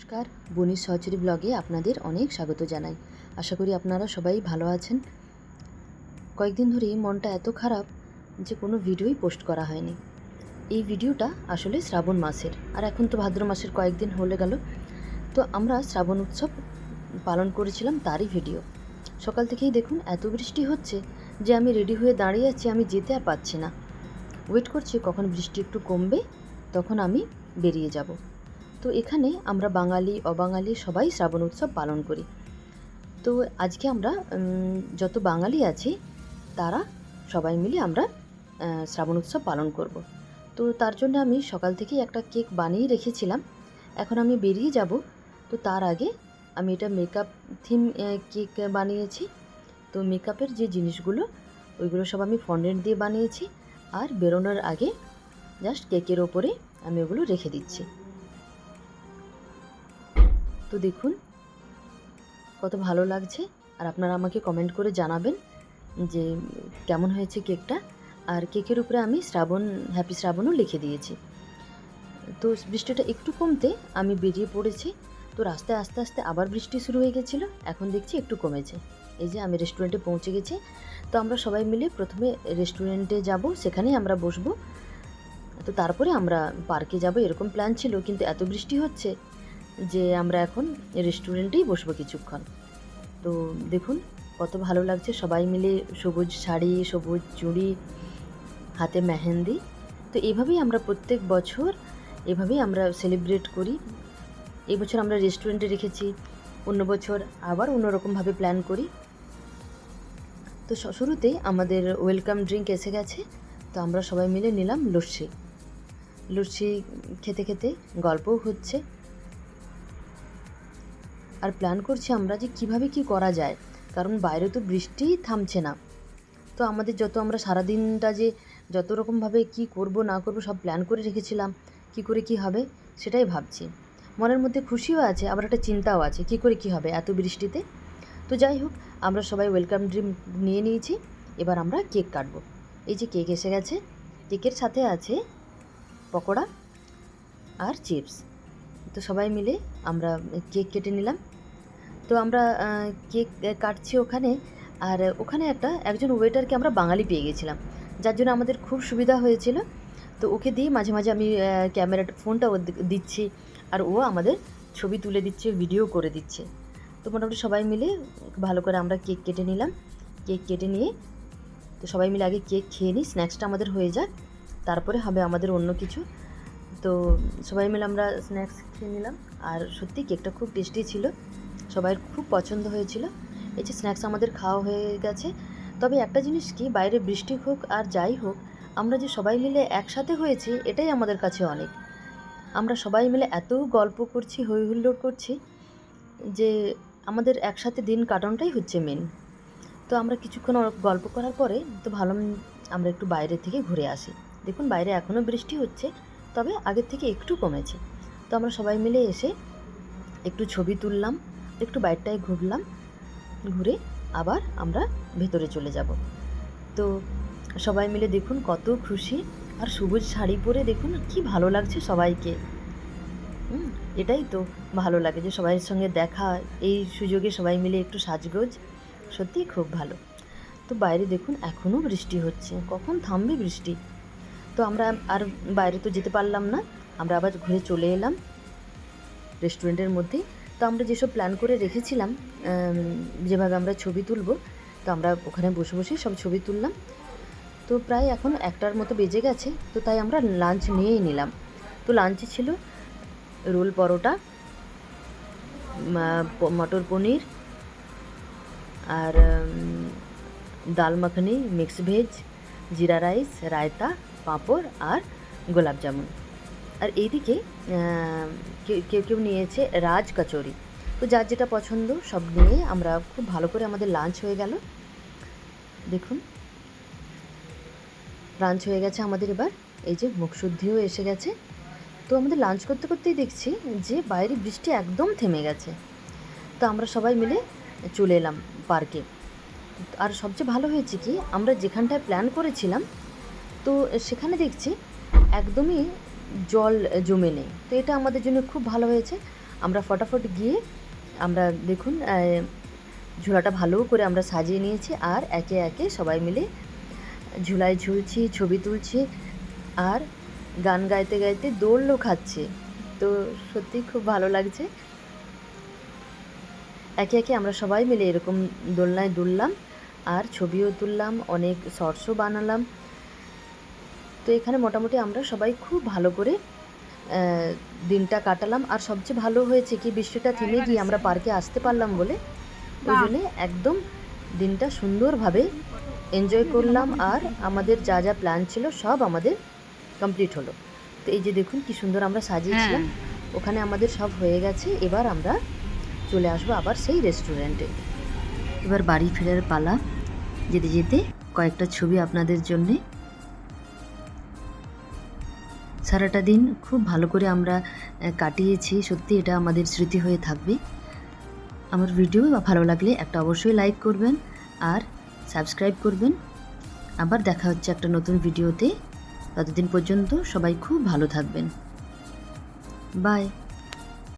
নমস্কার, বনির সহচরী ব্লগে আপনাদের অনেক স্বাগত জানাই। আশা করি আপনারা সবাই ভালো আছেন। কয়েকদিন ধরেই মনটা এত খারাপ যে কোনো ভিডিওই পোস্ট করা হয়নি। এই ভিডিওটা আসলে শ্রাবণ মাসের, আর এখন তো ভাদ্র মাসের কয়েকদিন হলে গেল। তো আমরা শ্রাবণ উৎসব পালন করেছিলাম, তারই ভিডিও। সকাল থেকেই দেখুন এত বৃষ্টি হচ্ছে যে আমি রেডি হয়ে দাঁড়িয়ে আছি, আমি যেতে আর পাচ্ছি না। ওয়েট করছি কখন বৃষ্টি একটু কমবে, তখন আমি বেরিয়ে যাব। তো এখানে আমরা বাঙালি অবাঙালি সবাই শ্রাবণ উৎসব পালন করি। তো আজকে আমরা যত বাঙালি আছি তারা সবাই মিলে আমরা শ্রাবণ উৎসব পালন করব। তো তার জন্য আমি সকাল থেকেই একটা কেক বানিয়ে রেখেছিলাম। এখন আমি বেরিয়ে যাব। তো তার আগে আমি এটা মেকআপ থিম কেক বানিয়েছি। তো মেকআপের যে জিনিসগুলো ওইগুলো সব আমি ফন্ডেন্ট দিয়ে বানিয়েছি, আর বেরোনোর আগে জাস্ট কেকের ওপরে আমি ওগুলো রেখে দিচ্ছি। তো দেখুন কত ভালো লাগছে, আর আপনারা আমাকে কমেন্ট করে জানাবেন যে কেমন হয়েছে কেকটা। আর কেকের উপরে আমি হ্যাপি শ্রাবণও লিখে দিয়েছি। তো বৃষ্টিটা একটু কমতে আমি বেরিয়ে পড়েছি। তো রাস্তায় আস্তে আস্তে আবার বৃষ্টি শুরু হয়ে গেছিলো, এখন দেখছি একটু কমেছে। এই যে আমি রেস্টুরেন্টে পৌঁছে গেছি। তো আমরা সবাই মিলে প্রথমে রেস্টুরেন্টে যাব, সেখানেই আমরা বসবো। তো তারপরে আমরা পার্কে যাব এরকম প্ল্যান ছিল, কিন্তু এত বৃষ্টি হচ্ছে যে আমরা এখন রেস্টুরেন্টেই বসবো কিছুক্ষণ। তো দেখুন কত ভালো লাগছে, সবাই মিলে সবুজ শাড়ি, সবুজ চুড়ি, হাতে মেহেন্দি। তো এভাবেই আমরা প্রত্যেক বছর এভাবেই আমরা সেলিব্রেট করি। এই বছর আমরা রেস্টুরেন্টে রেখেছি, অন্য বছর আবার অন্যরকমভাবে প্ল্যান করি। তো শুরুতেই আমাদের ওয়েলকাম ড্রিঙ্ক এসে গেছে। তো আমরা সবাই মিলে নিলাম লস্যি। লস্যি খেতে খেতে গল্পও হচ্ছে, আর প্ল্যান করছি আমরা যে কিভাবে কি করা যায়, কারণ বাইরে তো বৃষ্টিই থামছে না। তো আমাদের আমরা সারাদিনটা যে যত রকমভাবে কি করব না করব সব প্ল্যান করে রেখেছিলাম, কি করে কি হবে সেটাই ভাবছি। মনের মধ্যে খুশিও আছে, আবার একটা চিন্তাও আছে কি করে কি হবে এত বৃষ্টিতে। তো যাই হোক, আমরা সবাই ওয়েলকাম ড্রিঙ্ক নিয়ে নিয়েছি। এবার আমরা কেক কাটবো। এই যে কেক এসে গেছে, কেকের সাথে আছে পকোড়া আর চিপস। তো সবাই মিলে আমরা কেক কেটে নিলাম। তো আমরা কেক কাটছি ওখানে, আর ওখানে একজন ওয়েটারকে আমরা বাঙালি পেয়ে গেছিলাম, যার জন্য আমাদের খুব সুবিধা হয়েছিল। তো ওকে দিয়ে মাঝে মাঝে আমি ফোনটা দিচ্ছি, আর ও আমাদের ছবি তুলে দিচ্ছে, ভিডিও করে দিচ্ছে। তো মোটামুটি সবাই মিলে ভালো করে আমরা কেক কেটে নিলাম। কেক কেটে নিয়ে তো সবাই মিলে আগে কেক খেয়ে নিই, স্ন্যাক্সটা আমাদের হয়ে যাক, তারপরে হবে আমাদের অন্য কিছু। তো সবাই মিলে আমরা স্ন্যাক্স খেয়ে নিলাম, আর সত্যি কেকটা খুব টেস্টি ছিল, সবাই খুব পছন্দ হয়েছিল। এই যে স্ন্যাক্স আমাদের খাওয়া হয়ে গেছে। তবে একটা জিনিস কি, বাইরে বৃষ্টি হোক আর যাই হোক, আমরা যে সবাই মিলে একসাথে হয়েছি এটাই আমাদের কাছে অনেক। আমরা সবাই মিলে এত গল্প করছি, হই হুল্লোড় করছি, যে আমাদের একসাথে দিন কাটানোটাই হচ্ছে মেন। তো আমরা কিছুক্ষণ গল্প করার পরে তো ভাবলাম আমরা একটু বাইরে থেকে ঘুরে আসি। দেখুন বাইরে এখনও বৃষ্টি হচ্ছে, তবে আগের থেকে একটু কমেছে। তো আমরা সবাই মিলে এসে একটু ছবি তুললাম, একটু বাইরটায় ঘুরলাম, ঘুরে আবার আমরা ভেতরে চলে যাব। তো সবাই মিলে দেখুন কত খুশি, আর সবুজ শাড়ি পরে দেখুন কি ভালো লাগছে সবাইকে। এটাই তো ভালো লাগে যে সবাইয়ের সঙ্গে দেখা, এই সুযোগে সবাই মিলে একটু সাজগোজ, সত্যিই খুব ভালো। তো বাইরে দেখুন এখনও বৃষ্টি হচ্ছে, কখন থামবে বৃষ্টি। তো আমরা আর বাইরে তো যেতে পারলাম না, আমরা আবার ঘুরে চলে এলাম রেস্টুরেন্টের মধ্যেই। তো আমরা যেসব প্ল্যান করে রেখেছিলাম, যেভাবে আমরা ছবি তুলব, তো আমরা ওখানে বসে বসে সব ছবি তুললাম। তো প্রায় এখন 1টার মতো বেজে গেছে, তো তাই আমরা লাঞ্চ নিয়েই নিলাম। তো লাঞ্চে ছিল রোল, পরোটা, মটর পনির, আর ডাল মাখনি, মিক্স ভেজ, জিরা রাইস, রায়তা, পাঁপড় আর গোলাপ জামুন। আর এইদিকে কেউ কেউ নিয়েছে রাজ কচুরি। তো যার যেটা পছন্দ সব নিয়ে আমরা খুব ভালো করে আমাদের লাঞ্চ হয়ে গেল। দেখুন লাঞ্চ হয়ে গেছে আমাদের। এবার এই যে মুখশুদ্ধিও এসে গেছে। তো আমাদের লাঞ্চ করতে করতেই দেখছি যে বাইরে বৃষ্টি একদম থেমে গেছে। তো আমরা সবাই মিলে চলে এলাম পার্কে। আর সবচেয়ে ভালো হয়েছে কি, আমরা যেখানটায় প্ল্যান করেছিলাম তো সেখানে দেখছি একদমই জল জমে নেই। তো এটা আমাদের জন্য খুব ভালো হয়েছে। আমরা ফটাফট গিয়ে আমরা দেখুন ঝুলাটা ভালো করে আমরা সাজিয়ে নিয়েছি, আর একে একে সবাই মিলে ঝুলায় ঝুলছি, ছবি তুলছি, আর গান গাইতে গাইতে দোলও খাচ্ছে। তো সত্যি খুব ভালো লাগছে। একে একে আমরা সবাই মিলে এরকম দোলনায় দুললাম, আর ছবিও তুললাম, অনেক শর্টসও বানালাম। তো এখানে মোটামুটি আমরা সবাই খুব ভালো করে দিনটা কাটালাম। আর সবচেয়ে ভালো হয়েছে কি, বৃষ্টিটা থেমে গিয়ে আমরা পার্কে আসতে পারলাম বলে ওই জন্যে একদম দিনটা সুন্দরভাবে এনজয় করলাম, আর আমাদের যা যা প্ল্যান ছিল সব আমাদের কমপ্লিট হলো। তো এই যে দেখুন কি সুন্দর আমরা সাজিয়েছিলাম, ওখানে আমাদের সব হয়ে গেছে। এবার আমরা চলে আসবো আবার সেই রেস্টুরেন্টে। এবার বাড়ি ফেরার পালা। যেতে যেতে কয়েকটা ছবি আপনাদের জন্যে। সারাটা দিন খুব ভালো করে আমরা কাটিয়েছি, সত্যি এটা আমাদের স্মৃতি হয়ে থাকবে। আমার ভিডিও ভালো লাগলে একটা অবশ্যই লাইক করবেন আর সাবস্ক্রাইব করবেন। আবার দেখা হচ্ছে একটা নতুন ভিডিওতে। ততদিন পর্যন্ত সবাই খুব ভালো থাকবেন। বাই।